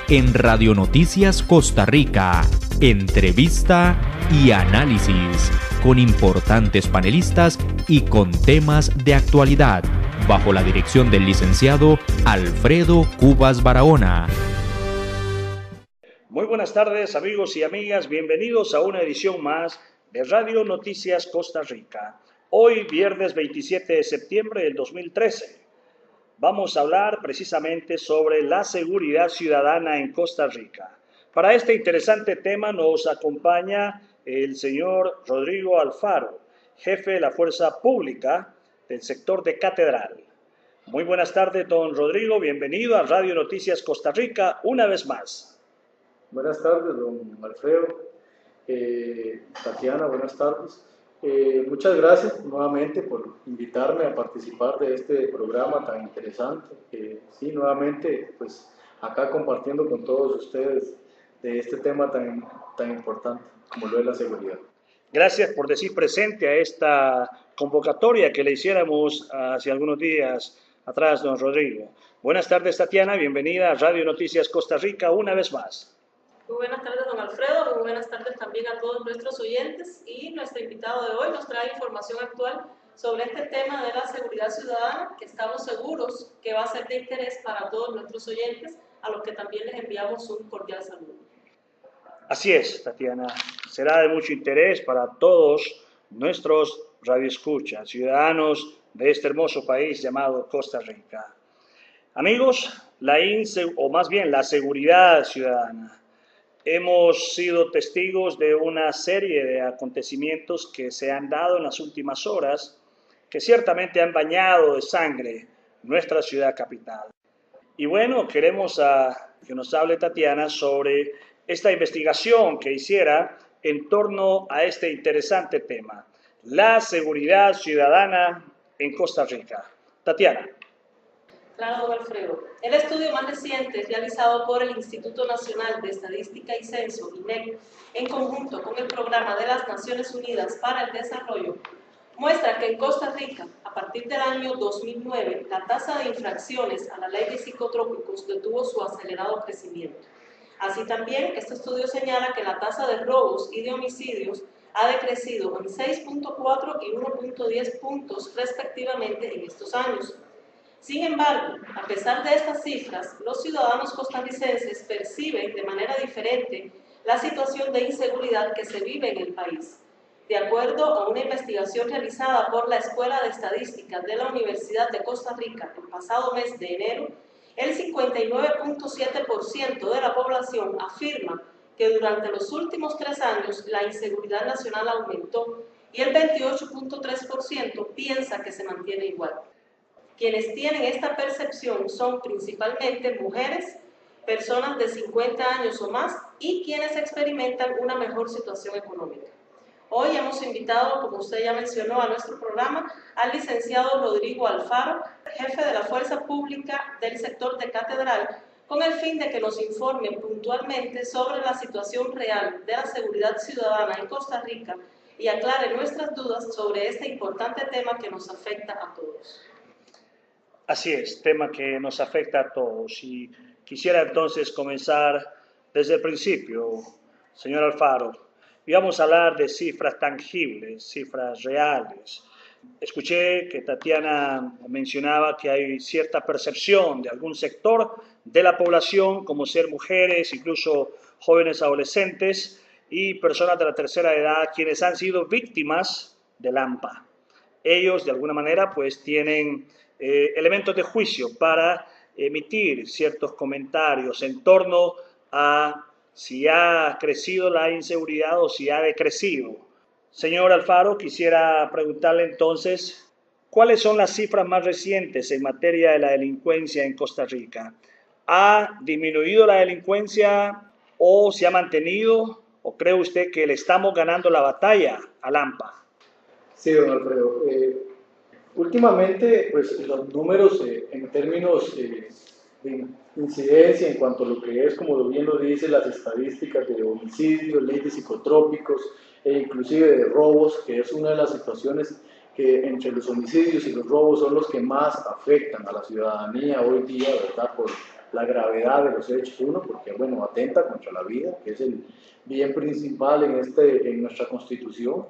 en Radio Noticias Costa Rica. Entrevista y análisis con importantes panelistas y con temas de actualidad, bajo la dirección del licenciado Alfredo Cubas Barahona. Muy buenas tardes, amigos y amigas, bienvenidos a una edición más de Radio Noticias Costa Rica. Hoy, viernes 27 de septiembre del 2013, vamos a hablar precisamente sobre la seguridad ciudadana en Costa Rica. Para este interesante tema nos acompaña el señor Rodrigo Alfaro, jefe de la Fuerza Pública del sector de Catedral. Muy buenas tardes, don Rodrigo, bienvenido a Radio Noticias Costa Rica una vez más. Buenas tardes, don Alfredo. Tatiana, buenas tardes. Muchas gracias nuevamente por invitarme a participar de este programa tan interesante. Sí, nuevamente, pues acá compartiendo con todos ustedes de este tema tan importante como lo es la seguridad. Gracias por decir presente a esta convocatoria que le hiciéramos hace algunos días atrás, don Rodrigo. Buenas tardes, Tatiana, bienvenida a Radio Noticias Costa Rica una vez más. Muy buenas tardes, don Alfredo, muy buenas tardes también a todos nuestros oyentes, y nuestro invitado de hoy nos trae información actual sobre este tema de la seguridad ciudadana, que estamos seguros que va a ser de interés para todos nuestros oyentes, a los que también les enviamos un cordial saludo. Así es, Tatiana, será de mucho interés para todos nuestros radioescuchas, ciudadanos de este hermoso país llamado Costa Rica. Amigos, la seguridad ciudadana. Hemos sido testigos de una serie de acontecimientos que se han dado en las últimas horas, que ciertamente han bañado de sangre nuestra ciudad capital. Y bueno, queremos que nos hable Tatiana sobre esta investigación que hiciera en torno a este interesante tema, la seguridad ciudadana en Costa Rica. Tatiana. Claro, don Alfredo. El estudio más reciente, realizado por el Instituto Nacional de Estadística y Censo, INEC, en conjunto con el Programa de las Naciones Unidas para el Desarrollo, muestra que en Costa Rica, a partir del año 2009, la tasa de infracciones a la ley de psicotrópicos detuvo su acelerado crecimiento. Así también, este estudio señala que la tasa de robos y de homicidios ha decrecido en 6.4 y 1.10 puntos respectivamente en estos años. Sin embargo, a pesar de estas cifras, los ciudadanos costarricenses perciben de manera diferente la situación de inseguridad que se vive en el país. De acuerdo a una investigación realizada por la Escuela de Estadística de la Universidad de Costa Rica el pasado mes de enero, el 59.7% de la población afirma que durante los últimos 3 años la inseguridad nacional aumentó y el 28.3% piensa que se mantiene igual. Quienes tienen esta percepción son principalmente mujeres, personas de 50 años o más y quienes experimentan una mejor situación económica. Hoy hemos invitado, como usted ya mencionó, a nuestro programa al licenciado Rodrigo Alfaro, jefe de la Fuerza Pública del sector de Catedral, con el fin de que nos informe puntualmente sobre la situación real de la seguridad ciudadana en Costa Rica y aclare nuestras dudas sobre este importante tema que nos afecta a todos. Así es, tema que nos afecta a todos. Y quisiera entonces comenzar desde el principio, señor Alfaro. Y vamos a hablar de cifras tangibles, cifras reales. Escuché que Tatiana mencionaba que hay cierta percepción de algún sector de la población, como ser mujeres, incluso jóvenes adolescentes y personas de la tercera edad, quienes han sido víctimas del AMPA. Ellos, de alguna manera, pues tienen elementos de juicio para emitir ciertos comentarios en torno a si ha crecido la inseguridad o si ha decrecido. Señor Alfaro, quisiera preguntarle entonces, ¿cuáles son las cifras más recientes en materia de la delincuencia en Costa Rica? ¿Ha disminuido la delincuencia o se ha mantenido? ¿O cree usted que le estamos ganando la batalla al AMPA? Sí, don Alfredo. Últimamente, pues los números en términos de incidencia en cuanto a lo que es, como bien lo dice, las estadísticas de homicidios, ley de psicotrópicos e inclusive de robos, que es una de las situaciones que entre los homicidios y los robos son los que más afectan a la ciudadanía hoy día, ¿verdad? la gravedad de los hechos. Uno, porque bueno, atenta contra la vida, que es el bien principal en nuestra Constitución.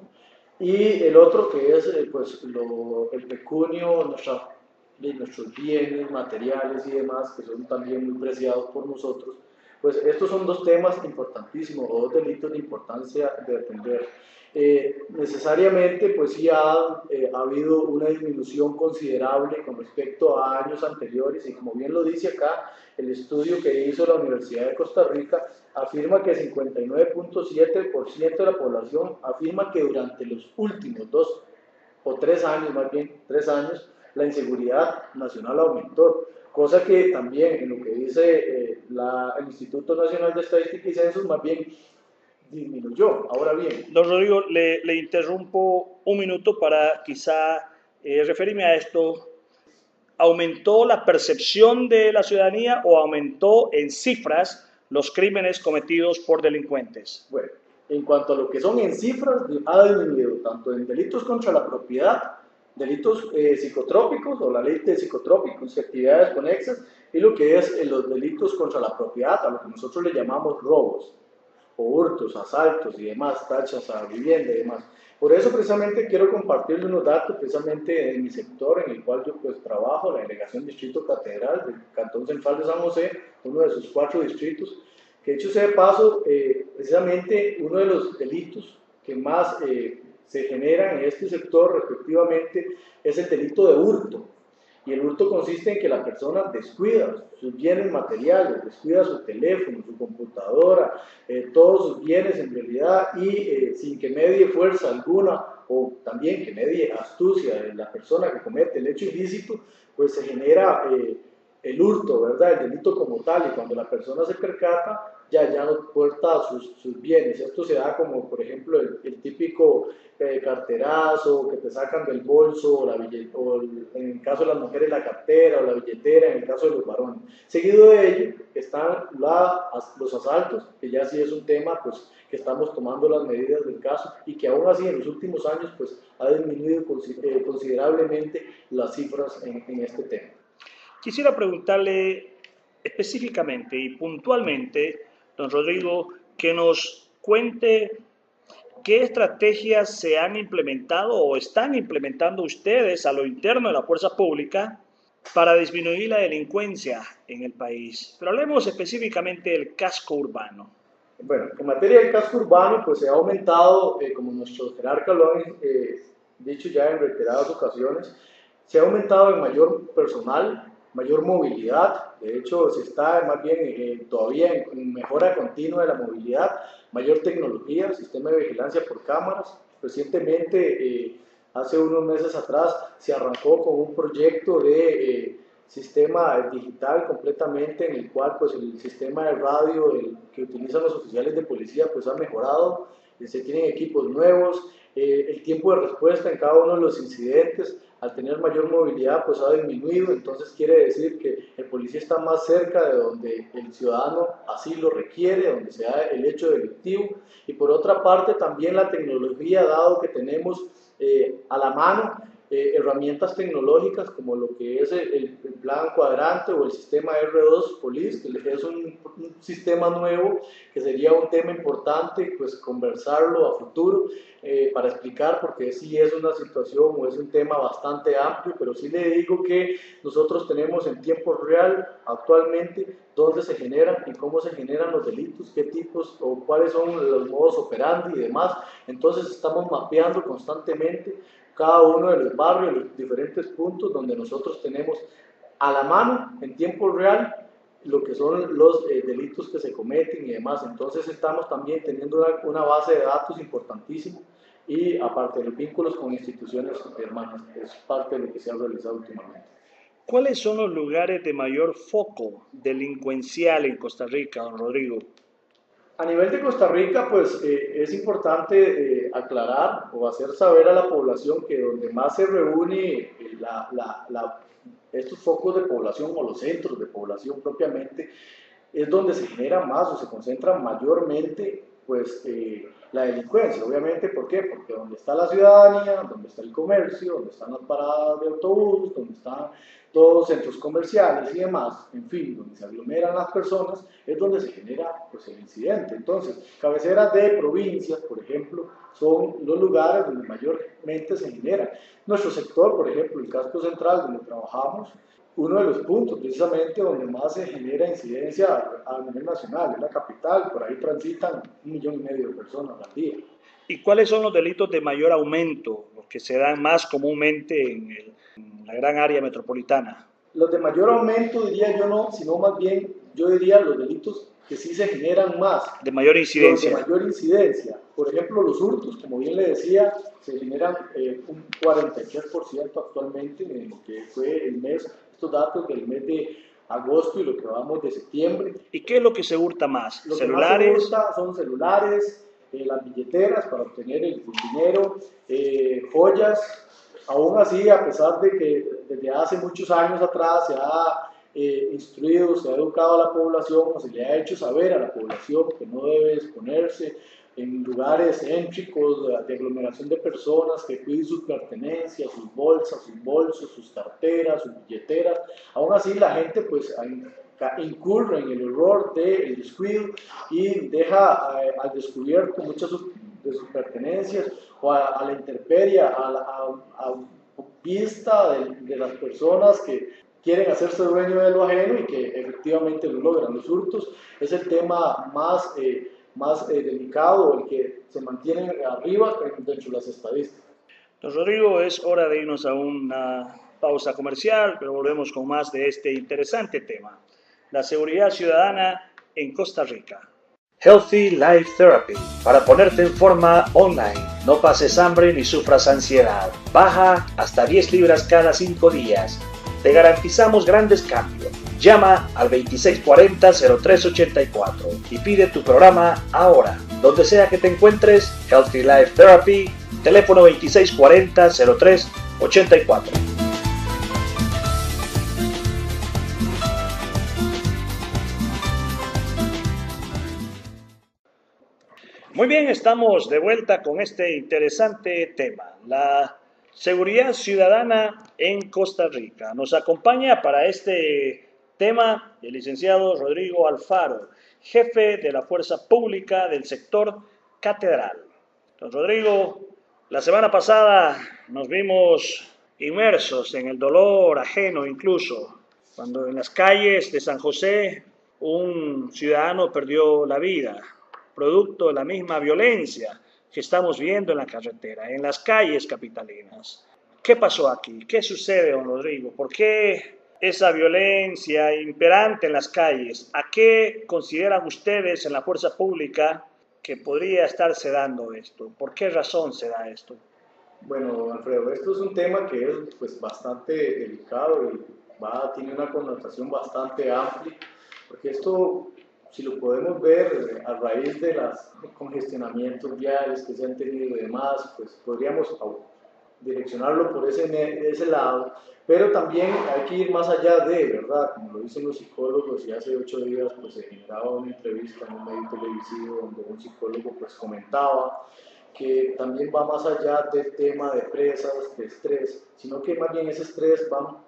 Y el otro, que es pues, el pecunio, nuestros bienes materiales y demás, que son también muy preciados por nosotros. Pues estos son dos temas importantísimos, o dos delitos de importancia de atender. Necesariamente, pues sí ha habido una disminución considerable con respecto a años anteriores, y como bien lo dice acá, el estudio que hizo la Universidad de Costa Rica afirma que 59.7% de la población afirma que durante los últimos 2 o 3 años, más bien 3 años, la inseguridad nacional aumentó, cosa que también en lo que dice el Instituto Nacional de Estadística y Censos más bien disminuyó. Ahora bien, Don Rodrigo, le interrumpo un minuto para quizá referirme a esto. ¿Aumentó la percepción de la ciudadanía o aumentó en cifras los crímenes cometidos por delincuentes? Bueno, en cuanto a lo que son en cifras, ha disminuido tanto en delitos contra la propiedad, delitos psicotrópicos o la ley de psicotrópicos y actividades conexas, y lo que es los delitos contra la propiedad, a lo que nosotros le llamamos robos, o hurtos, asaltos y demás, tachas a vivienda y demás. Por eso precisamente quiero compartirles unos datos precisamente en mi sector en el cual yo pues trabajo, la delegación Distrito Catedral del Cantón Central de San José, uno de sus 4 distritos, que dicho sea de paso, precisamente uno de los delitos que más se generan en este sector respectivamente es el delito de hurto. Y el hurto consiste en que la persona descuida sus bienes materiales, descuida su teléfono, su computadora, todos sus bienes en realidad, y sin que medie fuerza alguna o también que medie astucia de la persona que comete el hecho ilícito, pues se genera el hurto, ¿verdad? El delito como tal, y cuando la persona se percata, ya no porta sus bienes. Esto se da como, por ejemplo, el típico carterazo que te sacan del bolso, o en el caso de las mujeres la cartera o la billetera, en el caso de los varones. Seguido de ello están los asaltos, que ya sí es un tema pues, que estamos tomando las medidas del caso, y que aún así en los últimos años pues, ha disminuido considerablemente las cifras en este tema. Quisiera preguntarle específicamente y puntualmente, don Rodrigo, que nos cuente qué estrategias se han implementado o están implementando ustedes a lo interno de la fuerza pública para disminuir la delincuencia en el país. Pero hablemos específicamente del casco urbano. Bueno, en materia del casco urbano, pues se ha aumentado, como nuestros jerarcas lo han dicho ya en reiteradas ocasiones, se ha aumentado en mayor personal, mayor movilidad. De hecho, se está más bien todavía en mejora continua de la movilidad, mayor tecnología, sistema de vigilancia por cámaras. Recientemente, hace unos meses atrás, se arrancó con un proyecto de sistema digital completamente, en el cual pues, el sistema de radio que utilizan los oficiales de policía pues, ha mejorado, se tienen equipos nuevos, el tiempo de respuesta en cada uno de los incidentes, al tener mayor movilidad, pues ha disminuido. Entonces quiere decir que el policía está más cerca de donde el ciudadano así lo requiere, donde se da el hecho delictivo. Y por otra parte también la tecnología, dado que tenemos a la mano herramientas tecnológicas como lo que es el plan cuadrante o el sistema R2 Police, que es un sistema nuevo, que sería un tema importante pues conversarlo a futuro para explicar, porque sí es una situación o es un tema bastante amplio, pero sí le digo que nosotros tenemos en tiempo real actualmente dónde se generan y cómo se generan los delitos, qué tipos o cuáles son los modos operandi y demás. Entonces estamos mapeando constantemente cada uno de los barrios, los diferentes puntos donde nosotros tenemos a la mano, en tiempo real, lo que son los delitos que se cometen y demás. Entonces estamos también teniendo una base de datos importantísima, y aparte de los vínculos con instituciones hermanas, es parte de lo que se ha realizado últimamente. ¿Cuáles son los lugares de mayor foco delincuencial en Costa Rica, don Rodrigo? A nivel de Costa Rica, pues es importante aclarar o hacer saber a la población que donde más se reúne estos focos de población o los centros de población propiamente, es donde se genera más o se concentran mayormente pues la delincuencia. Obviamente, ¿por qué? Porque donde está la ciudadanía, donde está el comercio, donde están las paradas de autobús, donde están todos los centros comerciales y demás, en fin, donde se aglomeran las personas, es donde se genera pues, el incidente. Entonces, cabeceras de provincias, por ejemplo, son los lugares donde mayormente se genera. Nuestro sector, por ejemplo, el casco central donde trabajamos, uno de los puntos precisamente donde más se genera incidencia a nivel nacional, es la capital, por ahí transitan 1,5 millones de personas al día. ¿Y cuáles son los delitos de mayor aumento, los que se dan más comúnmente en la gran área metropolitana? Los de mayor aumento diría yo no, sino más bien yo diría los delitos que sí se generan más. De mayor incidencia. Los de mayor incidencia. Por ejemplo, los hurtos, como bien le decía, se generan un 43% actualmente en lo que fue el mes, estos datos del mes de agosto y lo que vamos de septiembre. ¿Y qué es lo que se hurta más? Lo ¿Celulares? Que más se hurta son celulares, las billeteras para obtener el dinero, joyas. Aún así, a pesar de que desde hace muchos años atrás se ha instruido, se ha educado a la población o se le ha hecho saber a la población que no debe exponerse en lugares céntricos de aglomeración de personas, que cuiden sus pertenencias, sus bolsas, sus bolsos, sus carteras, sus billeteras. Aún así la gente pues incurre en el error del descuido y deja al descubierto muchas de sus pertenencias o a la intemperie, a vista de las personas que quieren hacerse dueño de lo ajeno y que efectivamente lo logran. Los hurtos es el tema más delicado, el que se mantiene arriba dentro de las estadísticas. Don Rodrigo, es hora de irnos a una pausa comercial, pero volvemos con más de este interesante tema, la seguridad ciudadana en Costa Rica. Healthy Life Therapy, para ponerte en forma online. No pases hambre ni sufras ansiedad. Baja hasta 10 libras cada 5 días. Te garantizamos grandes cambios. Llama al 2640-0384 y pide tu programa ahora. Donde sea que te encuentres, Healthy Life Therapy, teléfono 2640-0384. Muy bien, estamos de vuelta con este interesante tema, la seguridad ciudadana en Costa Rica. Nos acompaña para este tema el licenciado Rodrigo Alfaro, jefe de la Fuerza Pública del sector Catedral. Don Rodrigo, la semana pasada nos vimos inmersos en el dolor ajeno incluso, cuando en las calles de San José un ciudadano perdió la vida, producto de la misma violencia que estamos viendo en la carretera, en las calles capitalinas. ¿Qué pasó aquí? ¿Qué sucede, don Rodrigo? ¿Por qué esa violencia imperante en las calles? ¿A qué consideran ustedes en la fuerza pública que podría estarse dando esto? ¿Por qué razón se da esto? Bueno, Alfredo, esto es un tema que es pues, bastante delicado y tiene una connotación bastante amplia, porque esto, si lo podemos ver a raíz de los congestionamientos viales que se han tenido y demás, pues podríamos direccionarlo por ese lado, pero también hay que ir más allá de, ¿verdad? Como lo dicen los psicólogos, y hace 8 días pues, se generaba una entrevista en un medio televisivo donde un psicólogo pues, comentaba que también va más allá del tema de presas, de estrés, sino que más bien ese estrés va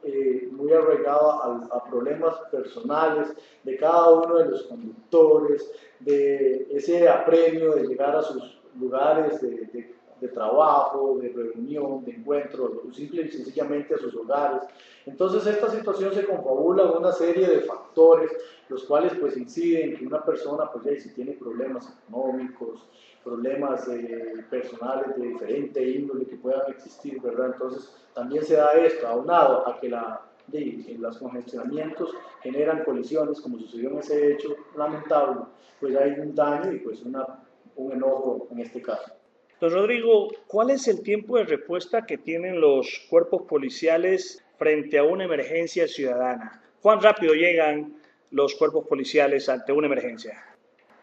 muy arraigado a problemas personales de cada uno de los conductores, de ese apremio de llegar a sus lugares de trabajo, de reunión, de encuentro, o simple y sencillamente a sus hogares. Entonces esta situación se confabula con una serie de factores, los cuales pues inciden en que una persona pues ya si tiene problemas económicos, problemas personales de diferente índole que puedan existir, ¿verdad? Entonces también se da esto, aunado a que los congestionamientos generan colisiones, como sucedió en ese hecho lamentable, pues hay un daño y pues un enojo en este caso. Don Rodrigo, ¿cuál es el tiempo de respuesta que tienen los cuerpos policiales frente a una emergencia ciudadana? ¿Cuán rápido llegan los cuerpos policiales ante una emergencia?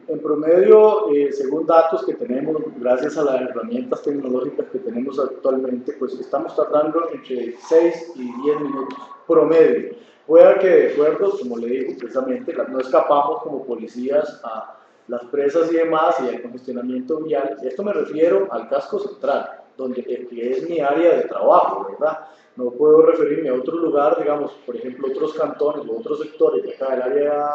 En promedio, según datos que tenemos, gracias a las herramientas tecnológicas que tenemos actualmente, pues estamos tardando entre 6 y 10 minutos promedio. Puede que de acuerdo, como le digo precisamente, no escapamos como policías a las presas y demás y el congestionamiento vial. Esto me refiero al casco central, que es mi área de trabajo, ¿verdad? No puedo referirme a otro lugar, digamos, por ejemplo, otros cantones o otros sectores de acá del área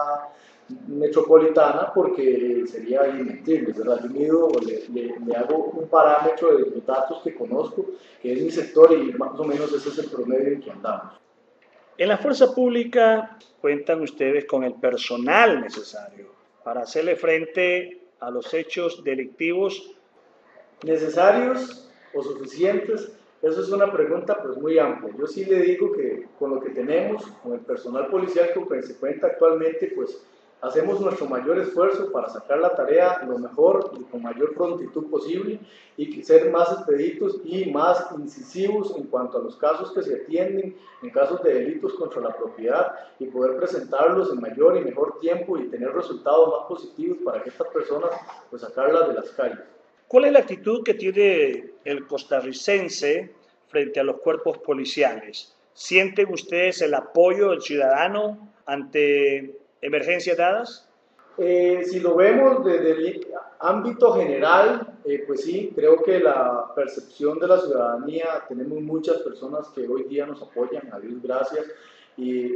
metropolitana, porque sería inmentible, ¿verdad? Yo mido, le hago un parámetro de los datos que conozco, que es mi sector, y más o menos ese es el promedio en que andamos. En la fuerza pública cuentan ustedes con el personal necesario para hacerle frente a los hechos delictivos. ¿Necesarios o suficientes? Eso es una pregunta pues muy amplia. Yo sí le digo que con lo que tenemos, con el personal policial con que se cuenta actualmente, pues hacemos nuestro mayor esfuerzo para sacar la tarea lo mejor y con mayor prontitud posible y ser más expeditos y más incisivos en cuanto a los casos que se atienden, en casos de delitos contra la propiedad, y poder presentarlos en mayor y mejor tiempo y tener resultados más positivos para que estas personas pues sacarlas de las calles. ¿Cuál es la actitud que tiene el costarricense frente a los cuerpos policiales? ¿Sienten ustedes el apoyo del ciudadano ante emergencias dadas? Si lo vemos desde el ámbito general, pues sí, creo que la percepción de la ciudadanía, tenemos muchas personas que hoy día nos apoyan, a Dios gracias, y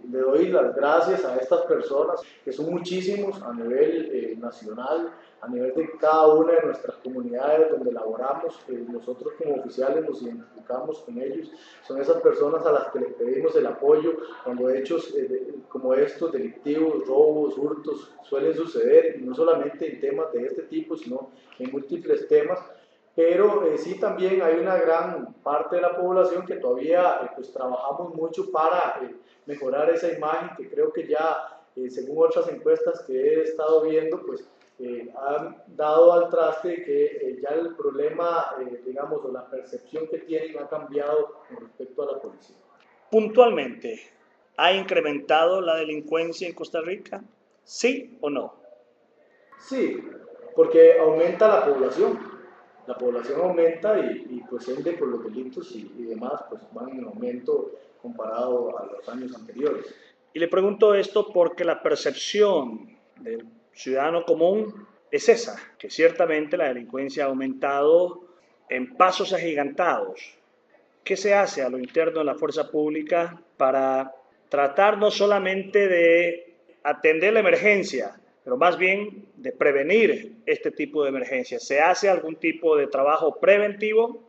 le doy las gracias a estas personas, que son muchísimos a nivel nacional, a nivel de cada una de nuestras comunidades donde laboramos. Nosotros como oficiales nos identificamos con ellos, son esas personas a las que les pedimos el apoyo cuando hechos como estos, delictivos, robos, hurtos, suelen suceder, y no solamente en temas de este tipo, sino en múltiples temas. Pero sí, también hay una gran parte de la población que todavía pues trabajamos mucho para mejorar esa imagen, que creo que ya, según otras encuestas que he estado viendo, pues han dado al traste que ya el problema, digamos, o la percepción que tienen ha cambiado con respecto a la policía. Puntualmente, ¿ha incrementado la delincuencia en Costa Rica? ¿Sí o no? Sí, porque aumenta la población. La población aumenta y pues ende por los delitos y demás pues van en aumento comparado a los años anteriores. Y le pregunto esto porque la percepción del ciudadano común es esa, que ciertamente la delincuencia ha aumentado en pasos agigantados. ¿Qué se hace a lo interno de la fuerza pública para tratar no solamente de atender la emergencia, pero más bien de prevenir este tipo de emergencias? ¿Se hace algún tipo de trabajo preventivo?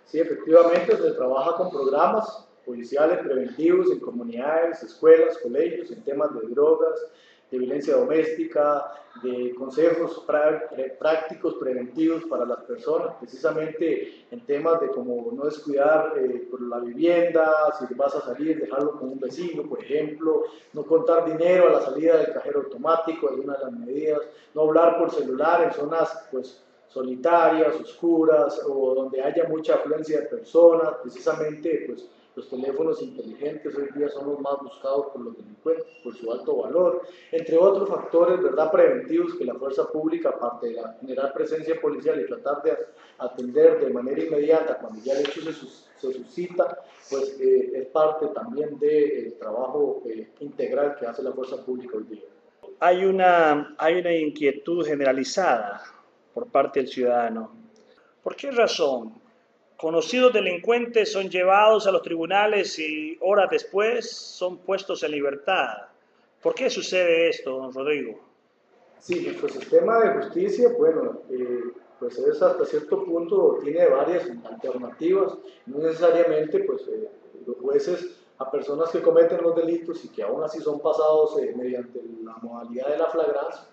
Sí, efectivamente se trabaja con programas policiales preventivos en comunidades, escuelas, colegios, en temas de drogas, de violencia doméstica, de consejos prácticos preventivos para las personas, precisamente en temas de cómo no descuidar por la vivienda, si vas a salir, dejarlo con un vecino, por ejemplo, no contar dinero a la salida del cajero automático, es una de las medidas, no hablar por celular en zonas pues solitarias, oscuras, o donde haya mucha afluencia de personas. Precisamente pues los teléfonos inteligentes hoy día son los más buscados por los delincuentes por su alto valor, entre otros factores, ¿verdad?, preventivos que la fuerza pública, aparte de generar presencia policial y tratar de atender de manera inmediata cuando ya el hecho se suscita, pues es parte también del trabajo integral que hace la fuerza pública hoy día. Hay una inquietud generalizada por parte del ciudadano. ¿Por qué razón conocidos delincuentes son llevados a los tribunales y horas después son puestos en libertad? ¿Por qué sucede esto, don Rodrigo? Sí, nuestro sistema de justicia, bueno, pues es hasta cierto punto, tiene varias alternativas, no necesariamente pues los jueces a personas que cometen los delitos y que aún así son pasados mediante la modalidad de la flagrancia,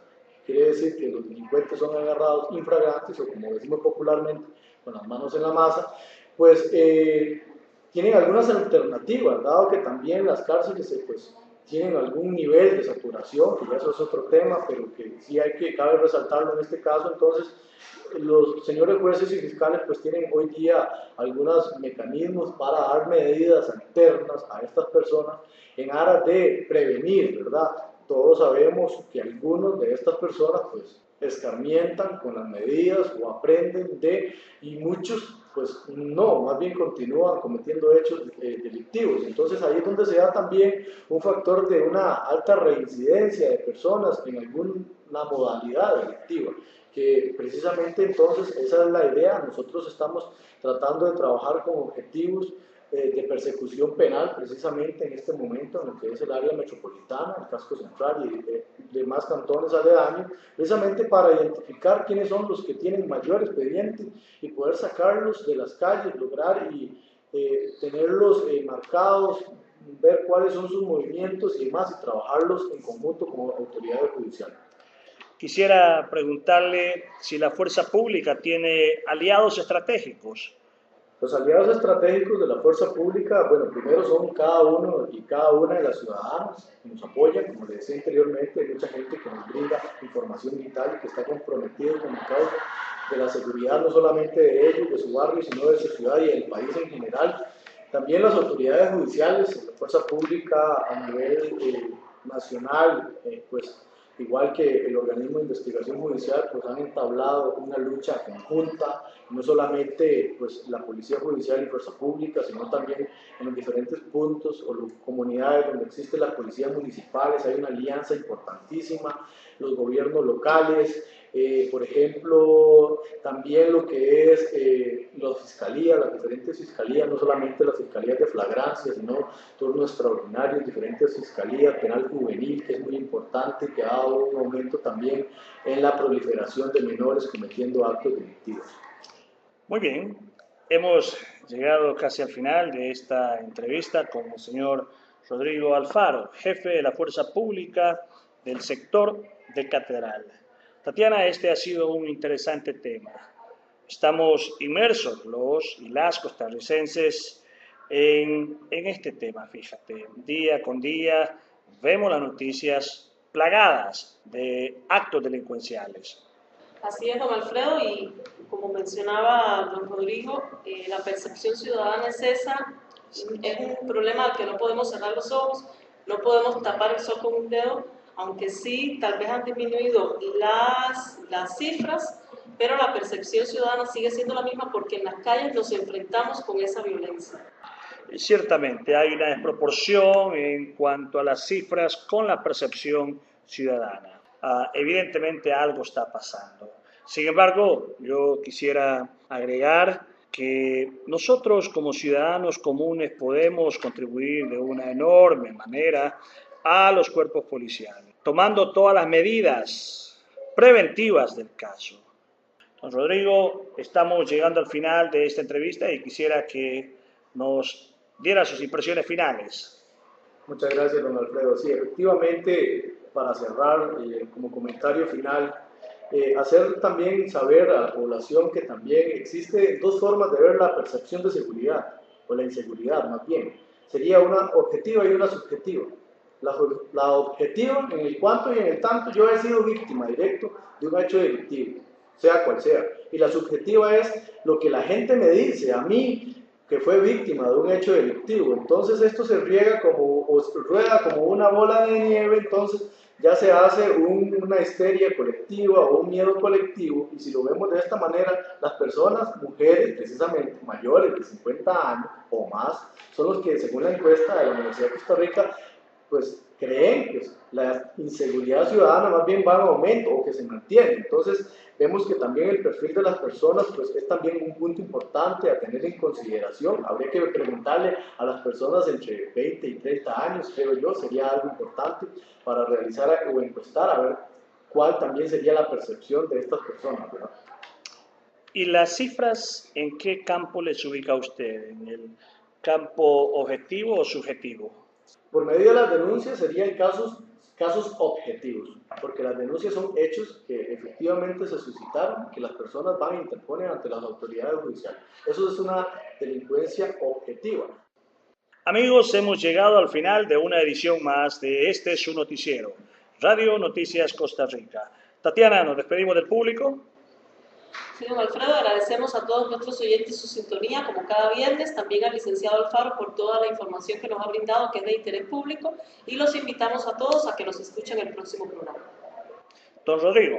quiere decir que los delincuentes son agarrados infragrantes, o como decimos popularmente, con las manos en la masa, pues tienen algunas alternativas, dado que también las cárceles pues tienen algún nivel de saturación, que ya eso es otro tema, pero que sí cabe resaltarlo en este caso. Entonces los señores jueces y fiscales pues tienen hoy día algunos mecanismos para dar medidas alternas a estas personas en aras de prevenir, ¿verdad? Todos sabemos que algunos de estas personas pues escarmientan con las medidas o aprenden y muchos pues no, más bien continúan cometiendo hechos delictivos. Entonces ahí es donde se da también un factor de una alta reincidencia de personas en alguna modalidad delictiva, que precisamente entonces esa es la idea.Nosotros estamos tratando de trabajar con objetivos de persecución penal precisamente en este momento en lo que es el área metropolitana, el casco central y demás cantones aledaños, precisamente para identificar quiénes son los que tienen mayor expediente y poder sacarlos de las calles, lograr y tenerlos marcados, ver cuáles son sus movimientos y demás, y trabajarlos en conjunto con autoridades judiciales. Quisiera preguntarle si la fuerza pública tiene aliados estratégicos. Los aliados estratégicos de la fuerza pública, bueno, primero son cada uno y cada una de las ciudadanas que nos apoyan, como les decía anteriormente, hay mucha gente que nos brinda información vital y que está comprometida con la causa de la seguridad, no solamente de ellos, de su barrio, sino de su ciudad y del país en general. También las autoridades judiciales, la fuerza pública a nivel nacional, pues igual que el organismo de investigación judicial, pues han entablado una lucha conjunta, no solamente pues, la Policía Judicial y Fuerza Pública, sino también en los diferentes puntos o comunidades donde existen las policías municipales, hay una alianza importantísima, los gobiernos locales, por ejemplo, también lo que es las fiscalías, las diferentes fiscalías, no solamente las fiscalías de flagrancia, sino turnos extraordinarios, diferentes fiscalías, penal juvenil, que es muy importante, que ha dado un aumento también en la proliferación de menores cometiendo actos delictivos. Muy bien, hemos llegado casi al final de esta entrevista con el señor Rodrigo Alfaro, jefe de la Fuerza Pública del sector de Catedral. Tatiana, este ha sido un interesante tema. Estamos inmersos los y las costarricenses en este tema, fíjate. Día con día vemos las noticias plagadas de actos delincuenciales. Así es, don Alfredo, y como mencionaba don Rodrigo, la percepción ciudadana es esa, es un problema al que no podemos cerrar los ojos, no podemos tapar el sol con un dedo, aunque sí, tal vez han disminuido las cifras, pero la percepción ciudadana sigue siendo la misma porque en las calles nos enfrentamos con esa violencia. Ciertamente hay una desproporción en cuanto a las cifras con la percepción ciudadana. Evidentemente algo está pasando. Sin embargo, yo quisiera agregar que nosotros como ciudadanos comunes podemos contribuir de una enorme manera a los cuerpos policiales, tomando todas las medidas preventivas del caso. Don Rodrigo, estamos llegando al final de esta entrevista y quisiera que nos diera sus impresiones finales. Muchas gracias, don Alfredo. Sí, efectivamente, para cerrar, como comentario final, hacer también saber a la población que también existe dos formas de ver la percepción de seguridad, o la inseguridad más bien. Sería una objetiva y una subjetiva. La objetiva en el cuanto y en el tanto yo he sido víctima directo de un hecho delictivo, sea cual sea. Y la subjetiva es lo que la gente me dice a mí que fue víctima de un hecho delictivo. Entonces esto se riega rueda como una bola de nieve, entonces ya se hace una histeria colectiva o un miedo colectivo, y si lo vemos de esta manera, las personas, mujeres precisamente mayores de 50 años o más, son los que según la encuesta de la Universidad de Costa Rica, pues creen que la inseguridad ciudadana más bien va en aumento o que se mantiene. Entonces vemos que también el perfil de las personas pues es también un punto importante a tener en consideración. Habría que preguntarle a las personas entre 20 y 30 años, creo yo, sería algo importante para realizar o encuestar a ver cuál también sería la percepción de estas personas, ¿verdad? ¿Y las cifras en qué campo les ubica usted? ¿En el campo objetivo o subjetivo? Por medio de las denuncias serían casos objetivos, porque las denuncias son hechos que efectivamente se suscitaron, que las personas van e interponen ante las autoridades judiciales. Eso es una delincuencia objetiva. Amigos, hemos llegado al final de una edición más de este su noticiero, Radio Noticias Costa Rica. Tatiana, nos despedimos del público. Sí, don Alfredo, agradecemos a todos nuestros oyentes su sintonía, como cada viernes, también al licenciado Alfaro por toda la información que nos ha brindado, que es de interés público, y los invitamos a todos a que nos escuchen el próximo programa. Don Rodrigo.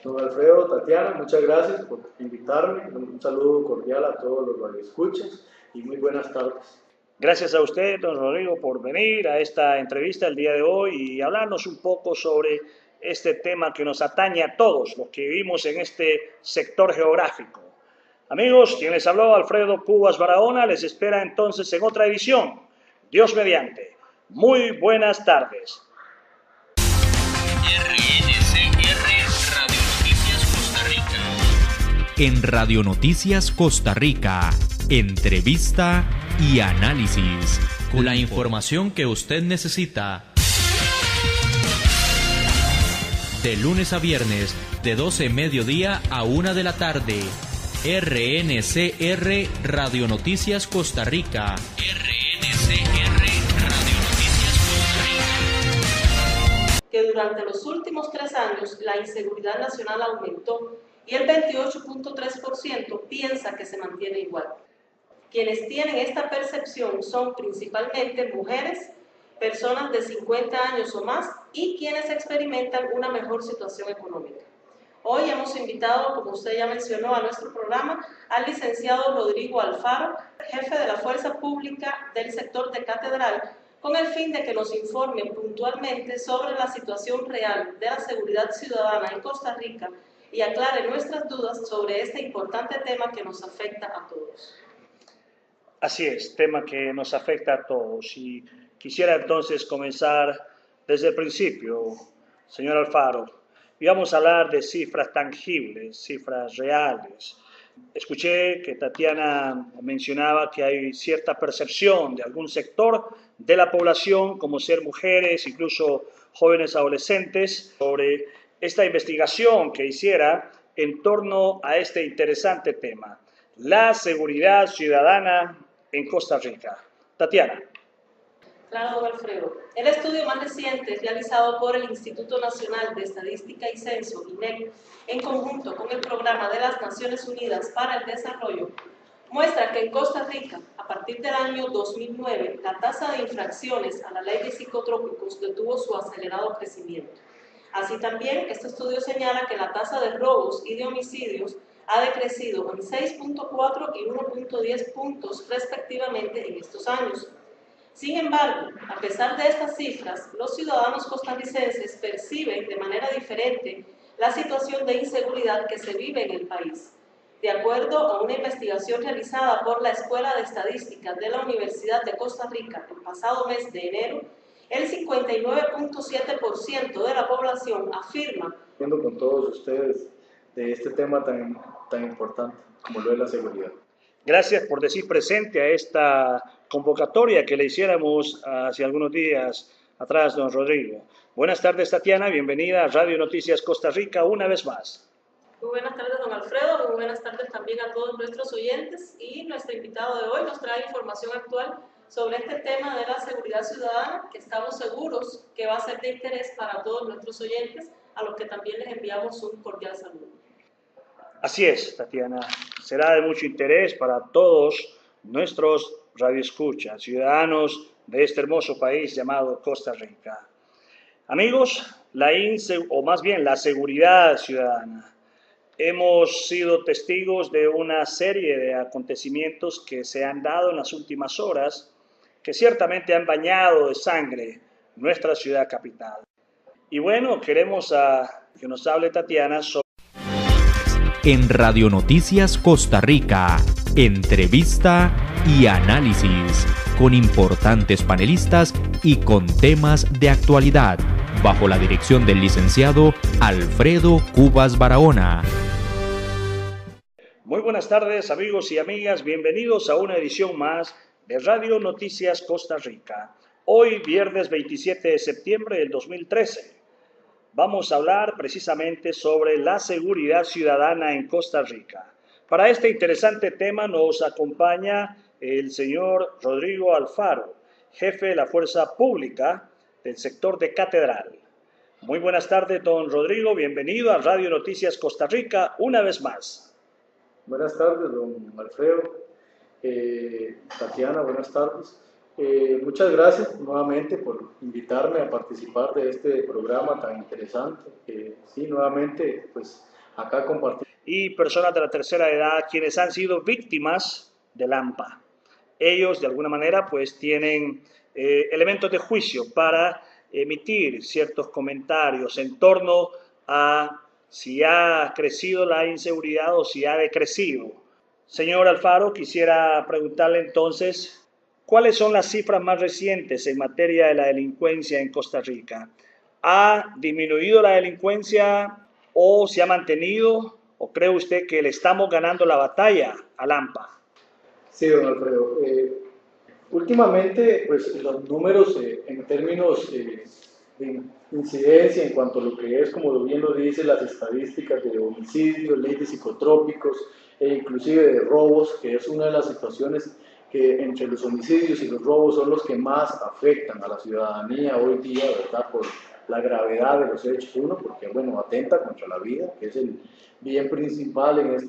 Don Alfredo, Tatiana, muchas gracias por invitarme. Un saludo cordial a todos los radioescuchas y muy buenas tardes. Gracias a usted, don Rodrigo, por venir a esta entrevista el día de hoy y hablarnos un poco sobre este tema que nos atañe a todos los que vivimos en este sector geográfico. Amigos, quien les habló, Alfredo Cubas Barahona, les espera entonces en otra edición. Dios mediante. Muy buenas tardes. En Radio Noticias Costa Rica, entrevista y análisis con la información que usted necesita. De lunes a viernes, de 12 mediodía a 1 de la tarde. RNCR Radio Noticias Costa Rica. RNCR Radio Noticias Costa Rica. Que durante los últimos 3 años la inseguridad nacional aumentó y el 28.3% piensa que se mantiene igual. Quienes tienen esta percepción son principalmente mujeres, personas de 50 años o más y quienes experimentan una mejor situación económica. Hoy hemos invitado, como usted ya mencionó, a nuestro programa al licenciado Rodrigo Alfaro, jefe de la Fuerza Pública del sector de Catedral, con el fin de que nos informe puntualmente sobre la situación real de la seguridad ciudadana en Costa Rica y aclare nuestras dudas sobre este importante tema que nos afecta a todos. Así es, tema que nos afecta a todos. Y quisiera entonces comenzar desde el principio, señor Alfaro. Y vamos a hablar de cifras tangibles, cifras reales. Escuché que Tatiana mencionaba que hay cierta percepción de algún sector de la población, como ser mujeres, incluso jóvenes adolescentes, sobre esta investigación que hiciera en torno a este interesante tema, la seguridad ciudadana en Costa Rica. Tatiana. Claro, don Alfredo. El estudio más reciente realizado por el Instituto Nacional de Estadística y Censo, INEC, en conjunto con el Programa de las Naciones Unidas para el Desarrollo, muestra que en Costa Rica, a partir del año 2009, la tasa de infracciones a la ley de psicotrópicos detuvo su acelerado crecimiento. Así también, este estudio señala que la tasa de robos y de homicidios ha decrecido en 6.4 y 1.10 puntos respectivamente en estos años. Sin embargo, a pesar de estas cifras, los ciudadanos costarricenses perciben de manera diferente la situación de inseguridad que se vive en el país. De acuerdo a una investigación realizada por la Escuela de Estadística de la Universidad de Costa Rica el pasado mes de enero, el 59.7% de la población afirma Con todos ustedes de este tema tan importante como lo es la seguridad. Gracias por decir presente a esta convocatoria que le hiciéramos hace algunos días atrás, don Rodrigo. Buenas tardes, Tatiana. Bienvenida a Radio Noticias Costa Rica una vez más. Muy buenas tardes, don Alfredo. Muy buenas tardes también a todos nuestros oyentes. Y nuestro invitado de hoy nos trae información actual sobre este tema de la seguridad ciudadana, que estamos seguros que va a ser de interés para todos nuestros oyentes, a los que también les enviamos un cordial saludo. Así es, Tatiana. Será de mucho interés para todos nuestros radioescuchas, ciudadanos de este hermoso país llamado Costa Rica. Amigos, la seguridad ciudadana. Hemos sido testigos de una serie de acontecimientos que se han dado en las últimas horas, que ciertamente han bañado de sangre nuestra ciudad capital. Y bueno, queremos que nos hable Tatiana sobre... En Radio Noticias Costa Rica, entrevista y análisis con importantes panelistas y con temas de actualidad, bajo la dirección del licenciado Alfredo Cubas Barahona. Muy buenas tardes, amigos y amigas, bienvenidos a una edición más de Radio Noticias Costa Rica. Hoy, viernes 27 de septiembre del 2013. Vamos a hablar precisamente sobre la seguridad ciudadana en Costa Rica. Para este interesante tema nos acompaña el señor Rodrigo Alfaro, jefe de la Fuerza Pública del sector de Catedral. Muy buenas tardes, don Rodrigo. Bienvenido a Radio Noticias Costa Rica una vez más. Buenas tardes, don Alfredo. Tatiana, buenas tardes. Muchas gracias nuevamente por invitarme a participar de este programa tan interesante. Sí, nuevamente, pues acá compartir. Y personas de la tercera edad quienes han sido víctimas del AMPA. Ellos, de alguna manera, pues tienen elementos de juicio para emitir ciertos comentarios en torno a si ha crecido la inseguridad o si ha decrecido. Señor Alfaro, quisiera preguntarle entonces, ¿cuáles son las cifras más recientes en materia de la delincuencia en Costa Rica? ¿Ha disminuido la delincuencia o se ha mantenido? ¿O cree usted que le estamos ganando la batalla al AMPA? Sí, don Alfredo. Últimamente, pues los números en términos de incidencia en cuanto a lo que es, como bien lo dice, las estadísticas de homicidios, ley de psicotrópicos e inclusive de robos, que es una de las situaciones que entre los homicidios y los robos son los que más afectan a la ciudadanía hoy día, ¿verdad? Por la gravedad de los hechos, uno, porque, bueno, atenta contra la vida, que es el bien principal en este